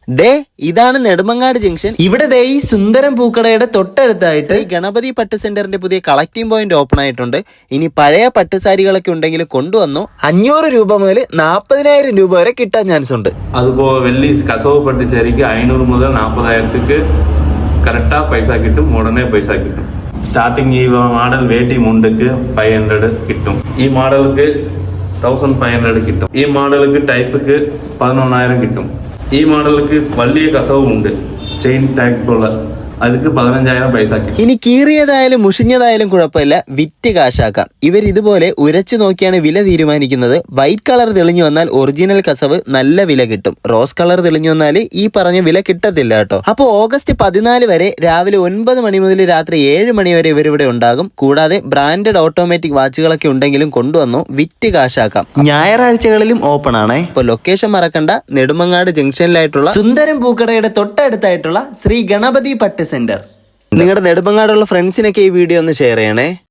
ദേ ഇതാണ് നെടുമങ്ങാട് ജംഗ്ഷൻ. ഇവിടെ ദേ ഈ സുന്ദരം പൂക്കടയുടെ തൊട്ടടുത്തായിട്ട് ഈ ഗണപതി പട്ട് സെന്ററിന്റെ പുതിയ കളക്ടിംഗ് പോയിന്റ് ഓപ്പൺ ആയിട്ടുണ്ട്. ഇനി പഴയ പട്ടുസാരികളൊക്കെ ഉണ്ടെങ്കിൽ കൊണ്ടുവന്നു 500 രൂപ മുതൽ 40,000 രൂപ വരെ കിട്ടാൻ ചാൻസ് ഉണ്ട്. അതുപോലെ വെള്ളി കസവ് പട്ട് സാരിക്ക് 500 മുതൽ 40,000 കറക്റ്റാ പൈസ കിട്ടും, ഉടനെ പൈസ കിട്ടും. സ്റ്റാർട്ടിങ് ഈ മോഡൽ വേട്ടി മുണ്ടക്ക് 500 കിട്ടും. ഈ മോഡലുക്ക് 1500 കിട്ടും. ഈ മോഡലുക്ക് ടൈപ്പുക്ക് 11,000 കിട്ടും. ഈ മോഡലുക്ക് വലിയ കസവും ഉണ്ട്, ചെയിൻ ടൈപ്പുള്ള, അതിക്ക് 15,000 പൈസ കിട്ടും. ഇനി കീറിയതായാലും മുഷിഞ്ഞതായാലും കുഴപ്പമില്ല, വിറ്റ് കാശാക്കാം. ഇവർ ഇതുപോലെ ഉരച്ചു നോക്കിയാണ് വില തീരുമാനിക്കുന്നത്. വൈറ്റ് കളർ തെളിഞ്ഞു വന്നാൽ ഒറിജിനൽ കസവ് നല്ല വില കിട്ടും. റോസ് കളർ തെളിഞ്ഞു വന്നാൽ ഈ പറഞ്ഞ വില കിട്ടത്തില്ല കേട്ടോ. അപ്പോൾ ഓഗസ്റ്റ് 14 വരെ രാവിലെ 9 മണി മുതൽ രാത്രി 7 മണി വരെ ഇവരിവിടെ ഉണ്ടാകും. കൂടാതെ ബ്രാൻഡഡ് ഓട്ടോമാറ്റിക് വാച്ചുകളൊക്കെ ഉണ്ടെങ്കിലും കൊണ്ടുവന്നു വിറ്റ് കാശാക്കാം. ഞായറാഴ്ചകളിലും ഓപ്പൺ ആണേ. ഇപ്പോൾ ലൊക്കേഷൻ മറക്കണ്ട, നെടുമങ്ങാട് ജംഗ്ഷനിലായിട്ടുള്ള സുന്ദരം പൂക്കടയുടെ തൊട്ടടുത്തായിട്ടുള്ള ശ്രീ ഗണപതി പട്ട് സെന്റർ. നിങ്ങളുടെ നെടുമങ്ങാടുള്ള ഫ്രണ്ട്സിനൊക്കെ ഈ വീഡിയോ ഒന്ന് ഷെയർ ചെയ്യണേ.